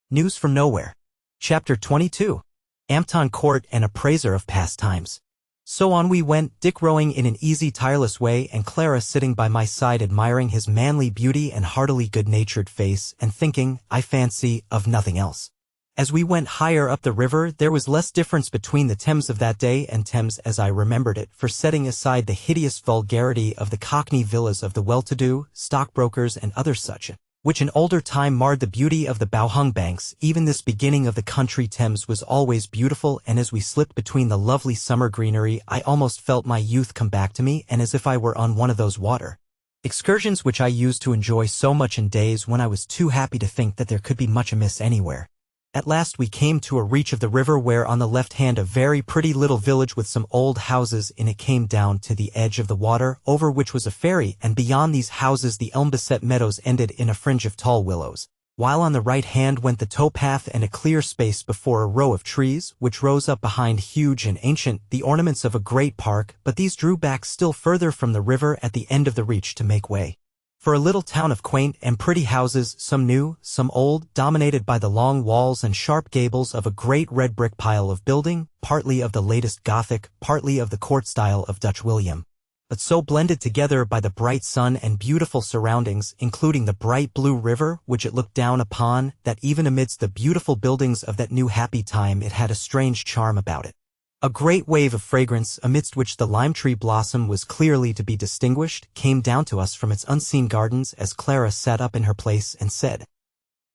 News from Nowhere. Chapter 22. Hampton Court and Appraiser of Past Times. So on we went, Dick rowing in an easy, tireless way, and Clara sitting by my side admiring his manly beauty and heartily good-natured face and thinking, I fancy, of nothing else. As we went higher up the river, there was less difference between the Thames of that day and Thames as I remembered it, for setting aside the hideous vulgarity of the Cockney villas of the well-to-do, stockbrokers and other such, which in older time marred the beauty of the bow-hung banks, even this beginning of the country Thames was always beautiful, and as we slipped between the lovely summer greenery, I almost felt my youth come back to me, and as if I were on one of those water excursions which I used to enjoy so much in days when I was too happy to think that there could be much amiss anywhere. At last we came to a reach of the river where on the left hand a very pretty little village with some old houses in it came down to the edge of the water, over which was a ferry, and beyond these houses the elm-beset meadows ended in a fringe of tall willows, while on the right hand went the towpath and a clear space before a row of trees, which rose up behind huge and ancient, the ornaments of a great park, but these drew back still further from the river at the end of the reach to make way for a little town of quaint and pretty houses, some new, some old, dominated by the long walls and sharp gables of a great red brick pile of building, partly of the latest Gothic, partly of the court style of Dutch William, but so blended together by the bright sun and beautiful surroundings, including the bright blue river which it looked down upon, that even amidst the beautiful buildings of that new happy time it had a strange charm about it. A great wave of fragrance, amidst which the lime-tree blossom was clearly to be distinguished, came down to us from its unseen gardens as Clara sat up in her place and said,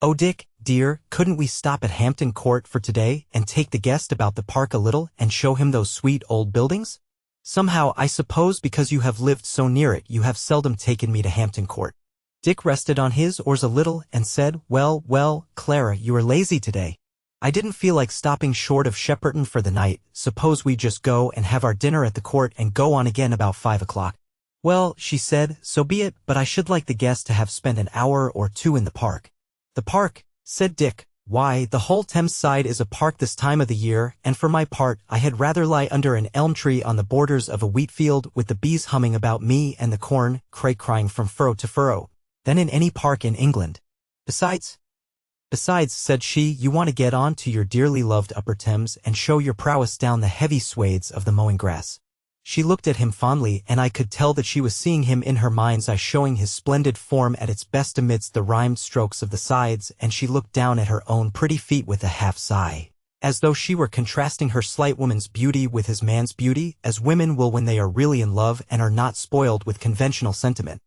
"Oh, Dick, dear, couldn't we stop at Hampton Court for today and take the guest about the park a little and show him those sweet old buildings? Somehow, I suppose because you have lived so near it you have seldom taken me to Hampton Court." Dick rested on his oars a little and said, Well, Clara, you are lazy today. I didn't feel like stopping short of Shepperton for the night. Suppose we just go and have our dinner at the court and go on again about 5 o'clock. Well, she said, so be it, but I should like the guest to have spent an hour or two in the park. The park, said Dick. Why, the whole Thames side is a park this time of the year, and for my part, I had rather lie under an elm tree on the borders of a wheat field with the bees humming about me and the corn crying from furrow to furrow, than in any park in England. Besides, said she, you want to get on to your dearly loved Upper Thames and show your prowess down the heavy swathes of the mowing grass. She looked at him fondly, and I could tell that she was seeing him in her mind's eye showing his splendid form at its best amidst the rhymed strokes of the sides, and she looked down at her own pretty feet with a half-sigh, as though she were contrasting her slight woman's beauty with his man's beauty, as women will when they are really in love and are not spoiled with conventional sentiment.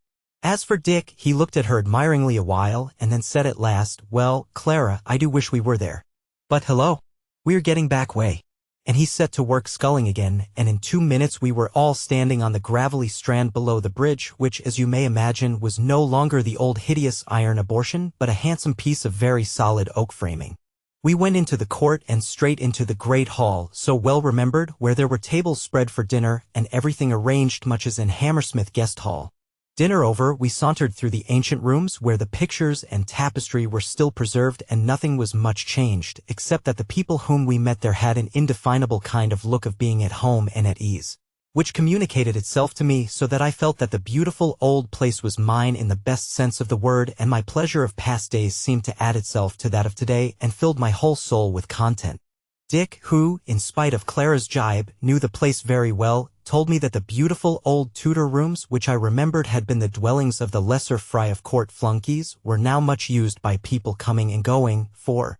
As for Dick, he looked at her admiringly a while, and then said at last, Well, Clara, I do wish we were there. But hello, we're getting back way. And he set to work sculling again, and in 2 minutes we were all standing on the gravelly strand below the bridge, which, as you may imagine, was no longer the old hideous iron abortion, but a handsome piece of very solid oak framing. We went into the court and straight into the great hall, so well remembered, where there were tables spread for dinner, and everything arranged much as in Hammersmith Guest Hall. Dinner over, we sauntered through the ancient rooms where the pictures and tapestry were still preserved and nothing was much changed, except that the people whom we met there had an indefinable kind of look of being at home and at ease, which communicated itself to me so that I felt that the beautiful old place was mine in the best sense of the word, and my pleasure of past days seemed to add itself to that of today and filled my whole soul with content. Dick, who, in spite of Clara's jibe, knew the place very well, told me that the beautiful old Tudor rooms, which I remembered had been the dwellings of the lesser fry of court flunkies, were now much used by people coming and going, for,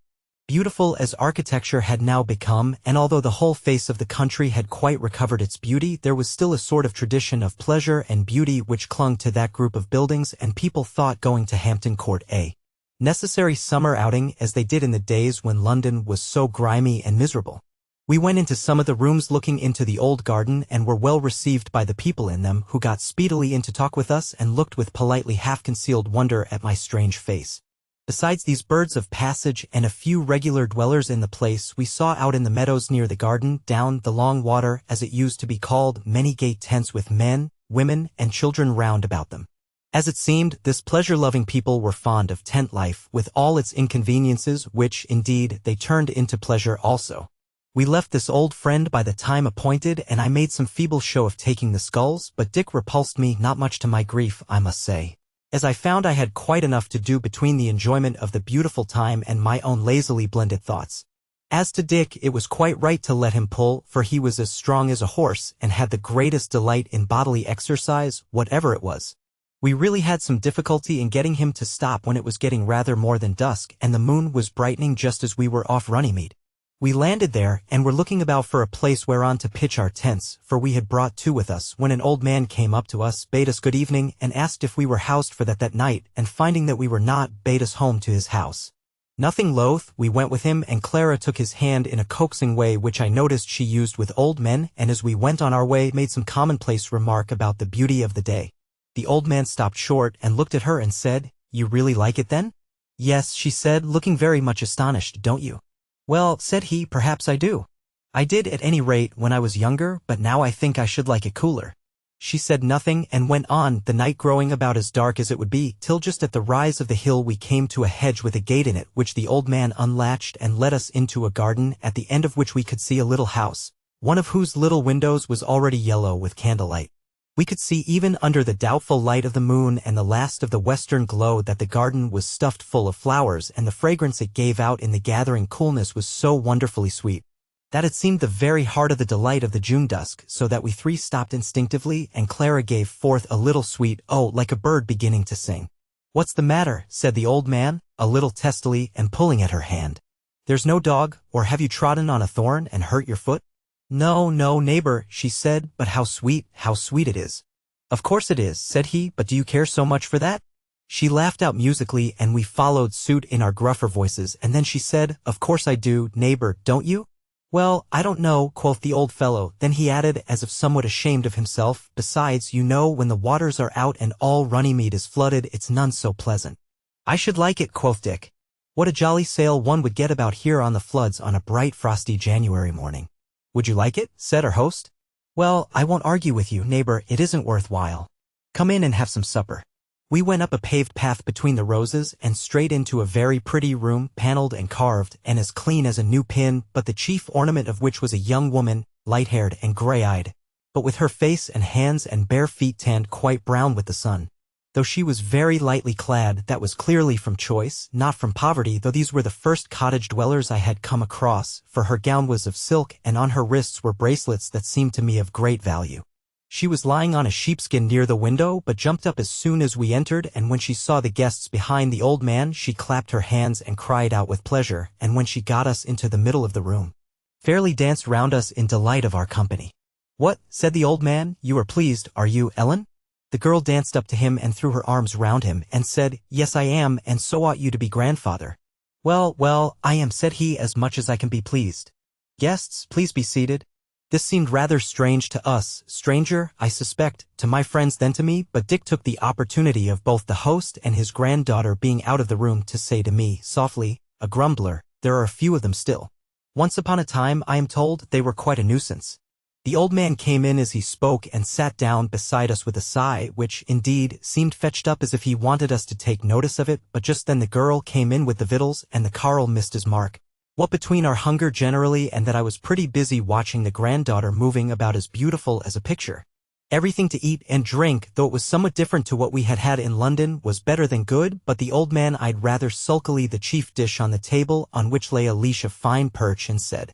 beautiful as architecture had now become, and although the whole face of the country had quite recovered its beauty, there was still a sort of tradition of pleasure and beauty which clung to that group of buildings, and people thought going to Hampton Court a necessary summer outing, as they did in the days when London was so grimy and miserable. We went into some of the rooms looking into the old garden and were well received by the people in them, who got speedily into talk with us and looked with politely half-concealed wonder at my strange face. Besides these birds of passage and a few regular dwellers in the place, we saw out in the meadows near the garden, down the long water, as it used to be called, many gay tents with men, women, and children round about them. As it seemed, this pleasure-loving people were fond of tent life, with all its inconveniences, which, indeed, they turned into pleasure also. We left this old friend by the time appointed, and I made some feeble show of taking the sculls, but Dick repulsed me, not much to my grief, I must say. as I found I had quite enough to do between the enjoyment of the beautiful time and my own lazily blended thoughts. As to Dick, it was quite right to let him pull, for he was as strong as a horse and had the greatest delight in bodily exercise, whatever it was. We really had some difficulty in getting him to stop when it was getting rather more than dusk and the moon was brightening just as we were off Runnymede. We landed there and were looking about for a place whereon to pitch our tents, for we had brought two with us, when an old man came up to us, bade us good evening, and asked if we were housed for that night, and finding that we were not, bade us home to his house. Nothing loath, we went with him, and Clara took his hand in a coaxing way which I noticed she used with old men, and as we went on our way made some commonplace remark about the beauty of the day. The old man stopped short and looked at her and said, "You really like it then?" "Yes," she said, looking very much astonished, "don't you?" "Well," said he, "perhaps I do. I did at any rate when I was younger, but now I think I should like it cooler." She said nothing and went on, the night growing about as dark as it would be, till just at the rise of the hill we came to a hedge with a gate in it which the old man unlatched and led us into a garden, at the end of which we could see a little house, one of whose little windows was already yellow with candlelight. We could see even under the doubtful light of the moon and the last of the western glow that the garden was stuffed full of flowers, and the fragrance it gave out in the gathering coolness was so wonderfully sweet that it seemed the very heart of the delight of the June dusk, so that we three stopped instinctively, and Clara gave forth a little sweet "oh," like a bird beginning to sing. "What's the matter?" said the old man, a little testily, and pulling at her hand. "There's no dog, or have you trodden on a thorn and hurt your foot?" "No, no, neighbor," she said, "but how sweet it is." "Of course it is," said he, "but do you care so much for that?" She laughed out musically, and we followed suit in our gruffer voices, and then she said, "Of course I do, neighbor, don't you?" "Well, I don't know," quoth the old fellow, then he added, as if somewhat ashamed of himself, "besides, you know, when the waters are out and all Runnymede is flooded, it's none so pleasant." "I should like it," quoth Dick. "What a jolly sail one would get about here on the floods on a bright frosty January morning." "Would you like it?" said our host. "Well, I won't argue with you, neighbor, it isn't worth while. Come in and have some supper." We went up a paved path between the roses and straight into a very pretty room, paneled and carved, and as clean as a new pin, but the chief ornament of which was a young woman, light-haired and gray-eyed, but with her face and hands and bare feet tanned quite brown with the sun. Though she was very lightly clad, that was clearly from choice, not from poverty, though these were the first cottage dwellers I had come across, for her gown was of silk and on her wrists were bracelets that seemed to me of great value. She was lying on a sheepskin near the window, but jumped up as soon as we entered, and when she saw the guests behind the old man, she clapped her hands and cried out with pleasure, and when she got us into the middle of the room, fairly danced round us in delight of our company. "What," said the old man, "you are pleased, are you, Ellen?" The girl danced up to him and threw her arms round him, and said, "Yes, I am, and so ought you to be, grandfather." "Well, well, I am," said he, "as much as I can be pleased. Guests, please be seated." This seemed rather strange to us, stranger, I suspect, to my friends than to me, but Dick took the opportunity of both the host and his granddaughter being out of the room to say to me, softly, "A grumbler, there are a few of them still. Once upon a time, I am told, they were quite a nuisance." The old man came in as he spoke and sat down beside us with a sigh, which, indeed, seemed fetched up as if he wanted us to take notice of it, but just then the girl came in with the victuals, and the carle missed his mark. What between our hunger generally and that I was pretty busy watching the granddaughter moving about as beautiful as a picture. Everything to eat and drink, though it was somewhat different to what we had had in London, was better than good, but the old man eyed rather sulkily the chief dish on the table, on which lay a leash of fine perch, and said,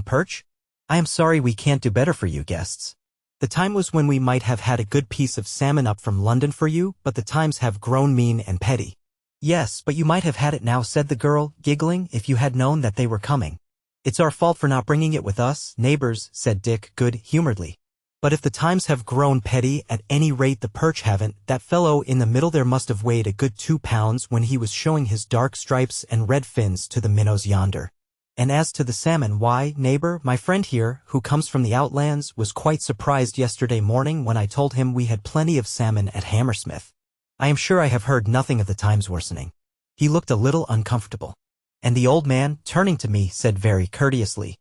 Perch? I am sorry we can't do better for you, guests. The time was when we might have had a good piece of salmon up from London for you, but the times have grown mean and petty." "Yes, but you might have had it now," said the girl, giggling, "if you had known that they were coming." "It's our fault for not bringing it with us, neighbors," said Dick, good-humoredly. "But if the times have grown petty, at any rate the perch haven't. That fellow in the middle there must have weighed a good 2 pounds when he was showing his dark stripes and red fins to the minnows yonder. And as to the salmon, why, neighbor, my friend here, who comes from the outlands, was quite surprised yesterday morning when I told him we had plenty of salmon at Hammersmith. I am sure I have heard nothing of the times worsening." He looked a little uncomfortable. And the old man, turning to me, said very courteously,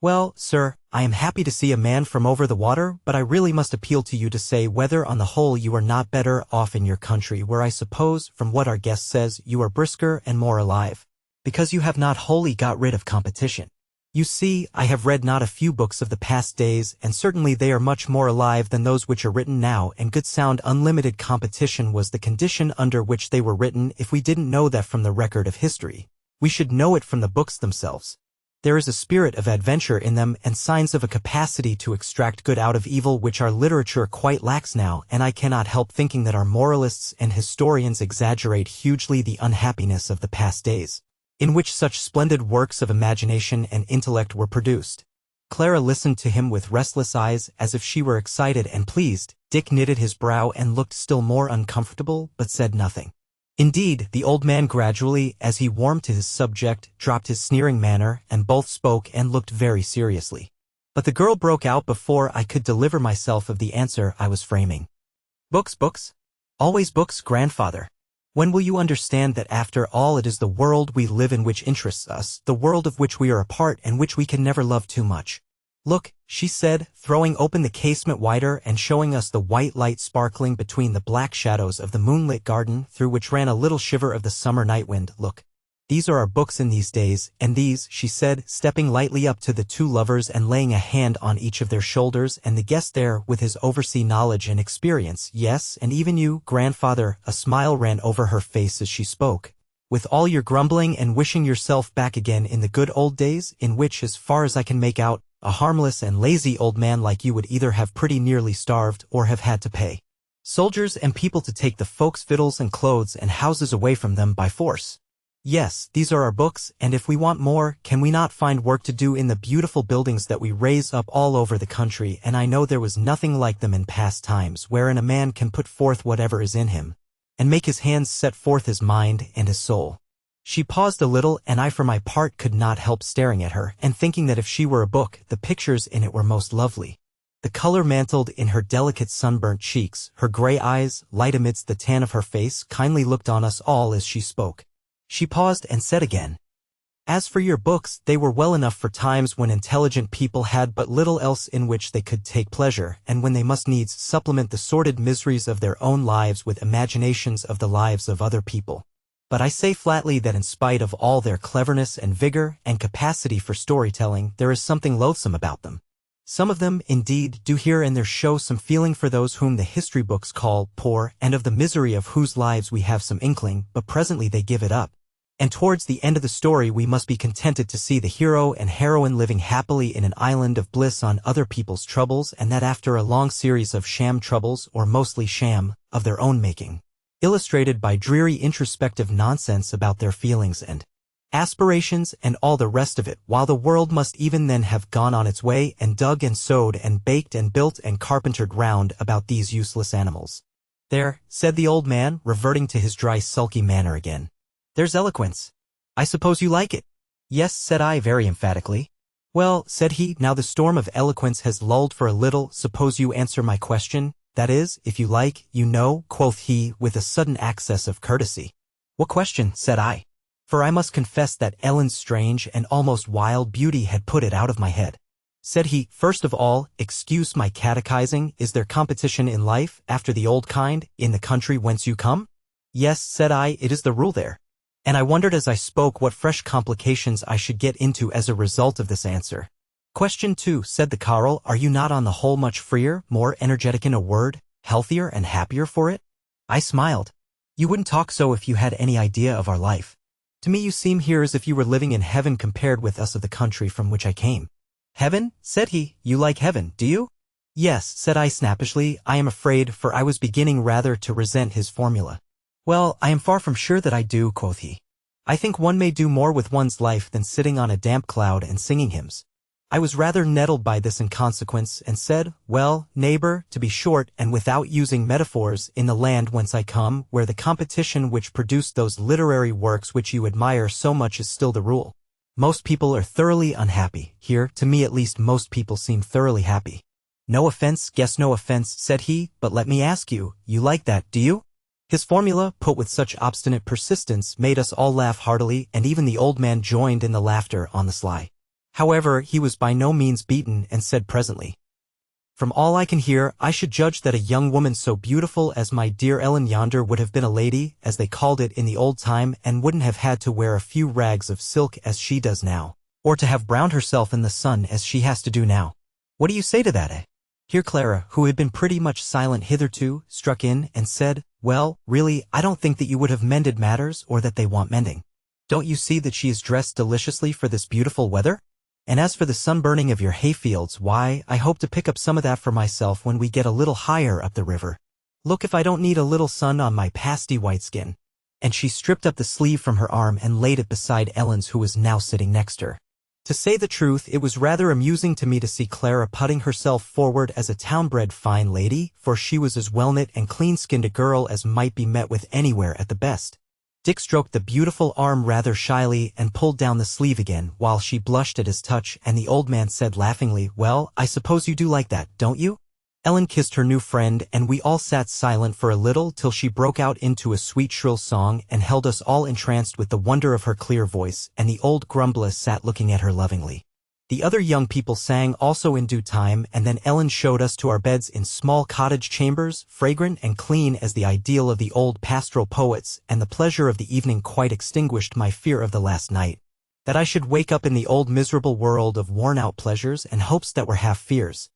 "Well, sir, I am happy to see a man from over the water, but I really must appeal to you to say whether on the whole you are not better off in your country, where I suppose, from what our guest says, you are brisker and more alive, because you have not wholly got rid of competition. You see, I have read not a few books of the past days, and certainly they are much more alive than those which are written now, and good sound unlimited competition was the condition under which they were written. If we didn't know that from the record of history, we should know it from the books themselves. There is a spirit of adventure in them and signs of a capacity to extract good out of evil which our literature quite lacks now, and I cannot help thinking that our moralists and historians exaggerate hugely the unhappiness of the past days, in which such splendid works of imagination and intellect were produced. Clara listened to him with restless eyes as if she were excited and pleased. Dick knitted his brow and looked still more uncomfortable, but said nothing. Indeed, the old man gradually, as he warmed to his subject, dropped his sneering manner, and both spoke and looked very seriously. But the girl broke out before I could deliver myself of the answer I was framing. Books, books? Always books, grandfather. When will you understand that after all it is the world we live in which interests us, the world of which we are a part and which we can never love too much? Look, she said, throwing open the casement wider and showing us the white light sparkling between the black shadows of the moonlit garden through which ran a little shiver of the summer night wind. Look, these are our books in these days, and these, she said, stepping lightly up to the two lovers and laying a hand on each of their shoulders, and the guest there with his oversea knowledge and experience, yes, and even you, grandfather, a smile ran over her face as she spoke, with all your grumbling and wishing yourself back again in the good old days, in which, as far as I can make out, a harmless and lazy old man like you would either have pretty nearly starved or have had to pay soldiers and people to take the folks' victuals and clothes and houses away from them by force. Yes, these are our books, and if we want more, can we not find work to do in the beautiful buildings that we raise up all over the country? And I know there was nothing like them in past times, wherein a man can put forth whatever is in him, and make his hands set forth his mind and his soul. She paused a little, and I for my part could not help staring at her, and thinking that if she were a book, the pictures in it were most lovely. The color mantled in her delicate sunburnt cheeks, her gray eyes, light amidst the tan of her face, kindly looked on us all as she spoke. She paused and said again, "As for your books, they were well enough for times when intelligent people had but little else in which they could take pleasure, and when they must needs supplement the sordid miseries of their own lives with imaginations of the lives of other people. But I say flatly that in spite of all their cleverness and vigor and capacity for storytelling, there is something loathsome about them. Some of them, indeed, do here and there show some feeling for those whom the history books call poor, and of the misery of whose lives we have some inkling, but presently they give it up. And towards the end of the story we must be contented to see the hero and heroine living happily in an island of bliss on other people's troubles, and that after a long series of sham troubles, or mostly sham, of their own making, illustrated by dreary introspective nonsense about their feelings and aspirations and all the rest of it, while the world must even then have gone on its way and dug and sowed and baked and built and carpentered round about these useless animals." "There," said the old man, reverting to his dry sulky manner again. "There's eloquence. I suppose you like it?" "Yes," said I very emphatically. "Well," said he, "now the storm of eloquence has lulled for a little, suppose you answer my question? That is, if you like, you know," quoth he, with a sudden access of courtesy. "What question?" said I. For I must confess that Ellen's strange and almost wild beauty had put it out of my head. Said he, "First of all, excuse my catechizing, is there competition in life, after the old kind, in the country whence you come?" "Yes," said I, "it is the rule there." And I wondered as I spoke what fresh complications I should get into as a result of this answer. "Question 2, said the Carl, "are you not on the whole much freer, more energetic, in a word, healthier and happier for it?" I smiled. "You wouldn't talk so if you had any idea of our life. To me you seem here as if you were living in heaven compared with us of the country from which I came." "Heaven?" said he. "You like heaven, do you?" "Yes," said I snappishly, I am afraid, for I was beginning rather to resent his formula. "Well, I am far from sure that I do," quoth he. "I think one may do more with one's life than sitting on a damp cloud and singing hymns." I was rather nettled by this in consequence, and said, "Well, neighbor, to be short, and without using metaphors, in the land whence I come, where the competition which produced those literary works which you admire so much is still the rule, most people are thoroughly unhappy. Here, to me at least, most people seem thoroughly happy." "No offense, guess no offense," said he, "but let me ask you, you like that, do you?" His formula, put with such obstinate persistence, made us all laugh heartily, and even the old man joined in the laughter on the sly. However, he was by no means beaten, and said presently, "From all I can hear, I should judge that a young woman so beautiful as my dear Ellen yonder would have been a lady, as they called it in the old time, and wouldn't have had to wear a few rags of silk as she does now, or to have browned herself in the sun as she has to do now. What do you say to that, eh? Here Clara, who had been pretty much silent hitherto, struck in and said, well, really, I don't think that you would have mended matters or that they want mending. Don't you see that she is dressed deliciously for this beautiful weather? And as for the sunburning of your hayfields, why, I hope to pick up some of that for myself when we get a little higher up the river. Look if I don't need a little sun on my pasty white skin. And she stripped up the sleeve from her arm and laid it beside Ellen's, who was now sitting next her. To say the truth, it was rather amusing to me to see Clara putting herself forward as a town-bred fine lady, for she was as well-knit and clean-skinned a girl as might be met with anywhere at the best. Dick stroked the beautiful arm rather shyly and pulled down the sleeve again, while she blushed at his touch, and the old man said laughingly, well, I suppose you do like that, don't you? Ellen kissed her new friend, and we all sat silent for a little till she broke out into a sweet shrill song and held us all entranced with the wonder of her clear voice, and the old grumbler sat looking at her lovingly. The other young people sang also in due time, and then Ellen showed us to our beds in small cottage chambers, fragrant and clean as the ideal of the old pastoral poets, and the pleasure of the evening quite extinguished my fear of the last night, that I should wake up in the old miserable world of worn-out pleasures and hopes that were half fears.